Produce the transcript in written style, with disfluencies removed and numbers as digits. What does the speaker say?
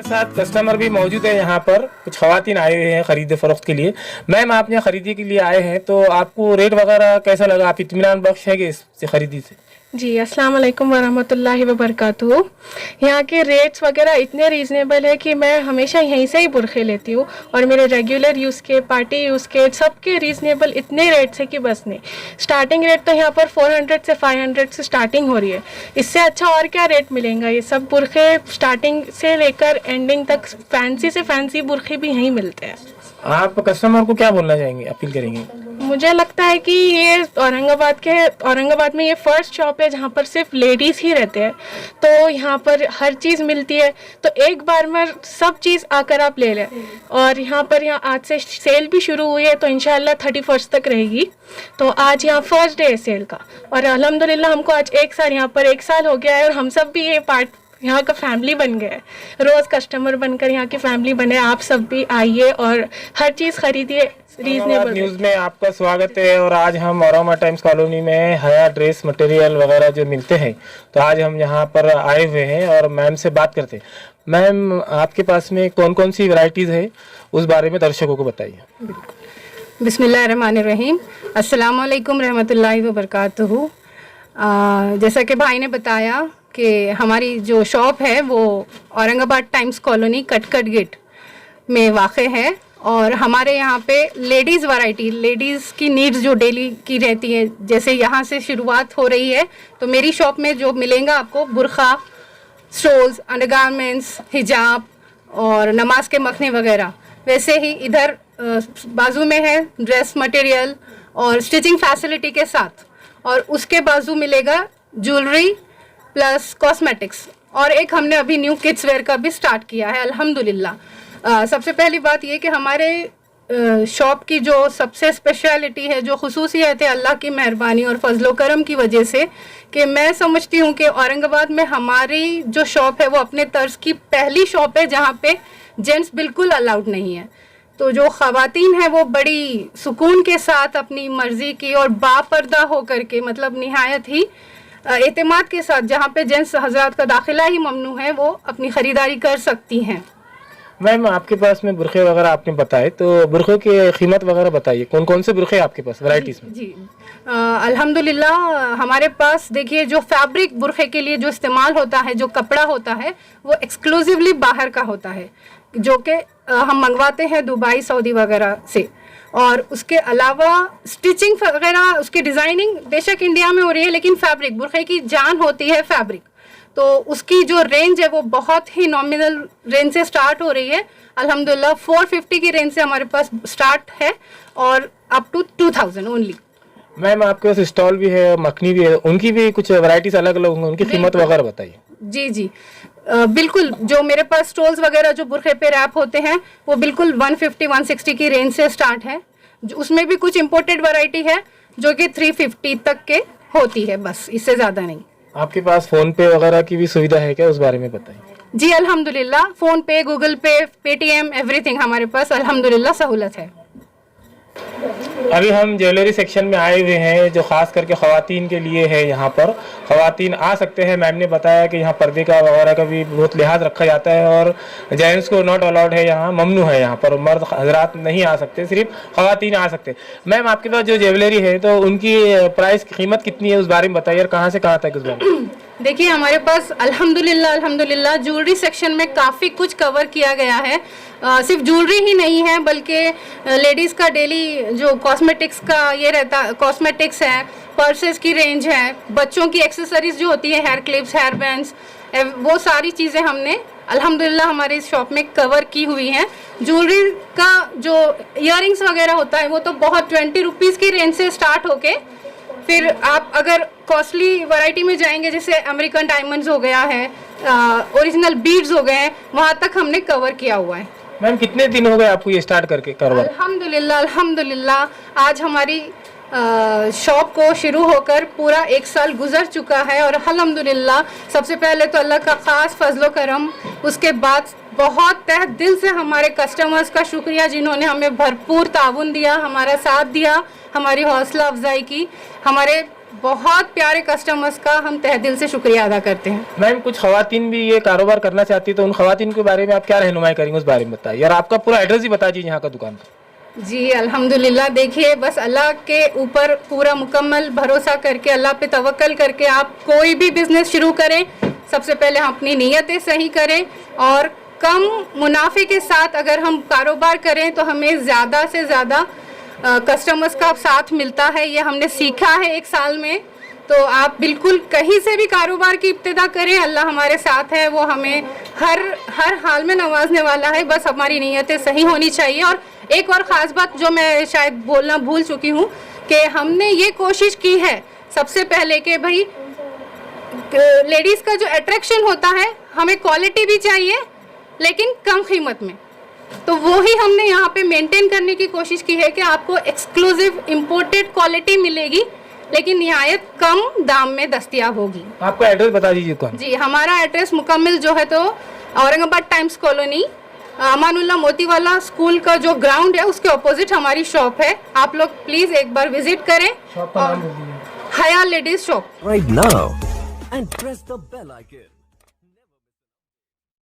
साथ कस्टमर भी मौजूद है यहाँ पर, कुछ खवातीन आए हुए हैं खरीद फरोख्त के लिए। मैम, आप यहाँ खरीदी के लिए आए हैं तो आपको रेट वगैरह कैसा लगा? आप इत्मीनान बख्श है कि इससे खरीदी से? जी, अस्सलाम वालेकुम वरहमतुल्लाहि वबरकातुहू। यहाँ के रेट्स वगैरह इतने रीज़नेबल है कि मैं हमेशा यहीं से ही बुरखे लेती हूँ और मेरे रेगुलर यूज़ के, पार्टी यूज़ के, सबके रीज़नेबल इतने रेट्स है कि बस नहीं। स्टार्टिंग रेट तो यहाँ पर 400 से 500 से स्टार्टिंग हो रही है। इससे अच्छा और क्या रेट मिलेगा? ये सब बुरखे स्टार्टिंग से लेकर एंडिंग तक फैंसी से फैंसी बुरखे भी यहीं मिलते हैं। आप कस्टमर को क्या बोलना चाहेंगे, अपील करेंगे? मुझे लगता है कि ये औरंगाबाद में ये फर्स्ट शॉप है जहाँ पर सिर्फ लेडीज़ ही रहते हैं, तो यहाँ पर हर चीज़ मिलती है। तो एक बार में सब चीज़ आकर आप ले लें। और यहाँ आज से सेल भी शुरू हुई है, तो इंशाल्लाह 31 तक रहेगी। तो आज यहाँ फर्स्ट डे है सेल का, और अल्हम्दुलिल्लाह हमको आज एक साल हो गया है, और हम सब भी ये पार्ट यहाँ का फैमिली बन गया है। रोज़ कस्टमर बनकर यहाँ की फैमिली बने। आप सब भी आइए और हर चीज़ खरीदिए रीजनेबल। न्यूज़ में आपका स्वागत है। और आज हम औरंगा टाइम्स कॉलोनी में हया ड्रेस मटेरियल वगैरह जो मिलते हैं, तो आज हम यहाँ पर आए हुए हैं और मैम से बात करते हैं। मैम, आपके पास में कौन कौन सी वैरायटीज़ है, उस बारे में दर्शकों को बताइए। बिस्मिल्लाहिर्रहमानिर्रहीम। अस्सलाम वालेकुम रहमतुल्लाहि व बरकातुहू। जैसा कि भाई ने बताया कि हमारी जो शॉप है वो औरंगाबाद टाइम्स कॉलोनी कटकट गेट में वाक़ है, और हमारे यहाँ पे लेडीज़ वैरायटी, लेडीज़ की नीड्स जो डेली की रहती है, जैसे यहाँ से शुरुआत हो रही है। तो मेरी शॉप में जो मिलेगा आपको बुरखा, स्टोल्स, अंडरगारमेंट्स, हिजाब और नमाज के मखने वगैरह। वैसे ही इधर बाजू में है ड्रेस मटेरियल और स्टिचिंग फैसिलिटी के साथ, और उसके बाजू मिलेगा ज्वेलरी प्लस कॉस्मेटिक्स, और एक हमने अभी न्यू किड्स वेयर का भी स्टार्ट किया है अल्हम्दुलिल्लाह। सबसे पहली बात ये कि हमारे शॉप की जो सबसे स्पेशलिटी है, जो खुसूसियत है अल्लाह की मेहरबानी और फजलो करम की वजह से, कि मैं समझती हूँ कि औरंगाबाद में हमारी जो शॉप है वो अपने तर्ज की पहली शॉप है जहाँ पे जेंट्स बिल्कुल अलाउड नहीं है। तो जो ख़वातीन हैं वो बड़ी सुकून के साथ अपनी मर्ज़ी की और बापर्दा होकर के, मतलब निहायत ही एतमाद के साथ, जहाँ पे जेंट्स हजरात का दाखिला ही ममनू है, वो अपनी ख़रीदारी कर सकती हैं। मैम, आपके पास में बुरखे वगैरह आपने बताए, तो बुरखे की कीमत वगैरह बताइए। कौन कौन से बुरखे आपके पास वैरायटीज़ में? जी, अल्हम्दुलिल्लाह हमारे पास देखिए, जो फैब्रिक बुरखे के लिए जो इस्तेमाल होता है, जो कपड़ा होता है, वो एक्सक्लूसिवली बाहर का होता है, जो कि हम मंगवाते हैं दुबई, सऊदी वगैरह से। और उसके अलावा स्टिचिंग वगैरह, उसकी डिज़ाइनिंग बेशक इंडिया में हो रही है, लेकिन फैब्रिक, बुरखे की जान होती है फैब्रिक, तो उसकी जो रेंज है वो बहुत ही नॉमिनल रेंज से स्टार्ट हो रही है। अल्हम्दुलिल्लाह 450 की रेंज से हमारे पास स्टार्ट है, और अप टू 2000 ओनली। मैम, आपके पास स्टॉल भी है, मखनी भी है, उनकी भी कुछ वैरायटीज अलग अलग होंगी, उनकी कीमत वगैरह बताइए। जी जी, बिल्कुल। जो मेरे पास स्टोल्स वगैरह जो बुरखे पे रैप होते हैं वो बिल्कुल 150-160 की रेंज से स्टार्ट है। उसमें भी कुछ इम्पोर्टेड वैरायटी है जो कि 350 तक के होती है, बस इससे ज़्यादा नहीं। आपके पास फ़ोन पे वगैरह की भी सुविधा है क्या, उस बारे में बताइए। जी अल्हम्दुलिल्लाह, फ़ोन पे, गूगल पे, पेटीएम, एवरीथिंग हमारे पास अल्हम्दुलिल्लाह सहूलत है। अभी हम ज्वेलरी सेक्शन में आए हुए हैं, जो खास करके ख़वातीन के लिए है। यहाँ पर ख़वातीन आ सकते हैं। मैम ने बताया कि यहाँ पर्दे का वगैरह का भी बहुत लिहाज रखा जाता है, और जेंट्स को नॉट अलाउड है, यहाँ ममनू है। यहाँ पर मर्द हजरात नहीं आ सकते, सिर्फ ख़वातीन आ सकते। मैम, आपके पास जो ज्वेलरी है तो उनकी प्राइस कीमत कितनी है, उस बारे में बताइए, और कहाँ से कहाँ तक उस बारे में? देखिए, हमारे पास अल्हम्दुलिल्लाह ज्वेलरी सेक्शन में काफ़ी कुछ कवर किया गया है। सिर्फ ज्वेलरी ही नहीं है, बल्कि लेडीज़ का डेली जो कॉस्मेटिक्स का ये रहता, कॉस्मेटिक्स है, पर्सेस की रेंज है, बच्चों की एक्सेसरीज जो होती है, हेयर क्लिप्स, हेयर बैंड्स, वो सारी चीज़ें हमने अल्हम्दुलिल्लाह हमारे इस शॉप में कवर की हुई हैं। ज्वेलरी का जो ईयरिंग्स वगैरह होता है वो तो बहुत 20 रुपीज़ की रेंज से स्टार्ट होके, फिर आप अगर कॉस्टली वैरायटी में जाएंगे, जैसे अमेरिकन डायमंड्स हो गया है, ओरिजिनल बीड्स हो गए हैं, वहाँ तक हमने कवर किया हुआ है। मैम, कितने दिन हो गए आपको ये स्टार्ट करके कारोबार? अल्हम्दुलिल्लाह आज हमारी शॉप को शुरू होकर पूरा 1 साल गुजर चुका है, और अल्हम्दुलिल्लाह सबसे पहले तो अल्लाह का ख़ास फजलो करम, उसके बाद बहुत तह दिल से हमारे कस्टमर्स का शुक्रिया जिन्होंने हमें भरपूर ताउन दिया, हमारा साथ दिया, हमारी हौसला अफजाई की। हमारे बहुत प्यारे कस्टमर्स का हम तहे दिल से शुक्रिया अदा करते हैं। मैम कुछ खवातीन भी ये कारोबार करना चाहती है तो उन खवातीन के बारे में आप क्या रहनुमाई करेंगे, उस बारे में बताइए, और आपका पूरा एड्रेस ही बता दीजिए यहाँ का दुकान का। जी अल्हम्दुलिल्लाह, देखिए बस अल्लाह के ऊपर पूरा मुकम्मल भरोसा करके, अल्लाह पे तवक्कल करके आप कोई भी बिजनेस शुरू करें, सबसे पहले हम अपनी नीयतें सही करें और कम मुनाफे के साथ अगर हम कारोबार करें तो हमें ज़्यादा से ज़्यादा कस्टमर्स का साथ मिलता है। ये हमने सीखा है 1 साल में। तो आप बिल्कुल कहीं से भी कारोबार की इब्तिदा करें, अल्लाह हमारे साथ है, वो हमें हर हाल में नवाजने वाला है। बस हमारी नीयतें सही होनी चाहिए। और एक और ख़ास बात जो मैं शायद बोलना भूल चुकी हूँ कि हमने ये कोशिश की है सबसे पहले कि भाई लेडीज़ का जो अट्रैक्शन होता है, हमें क्वालिटी भी चाहिए लेकिन कम कीमत में, तो वो ही हमने यहाँ पे मेंटेन करने की कोशिश की है कि आपको एक्सक्लूसिव इंपोर्टेड क्वालिटी मिलेगी लेकिन निहायत कम दाम में दस्तयाब होगी। आपका एड्रेस बता दीजिए दुकान। जी हमारा एड्रेस मुकम्मल जो है तो Aurangabad times colony, Amanullah Motiwala school का जो ग्राउंड है उसके ऑपोजिट हमारी शॉप है। आप लोग प्लीज एक बार विजिट करें। शॉप का नाम बोल दीजिए। हया ladies shop. Right now and press the bell icon.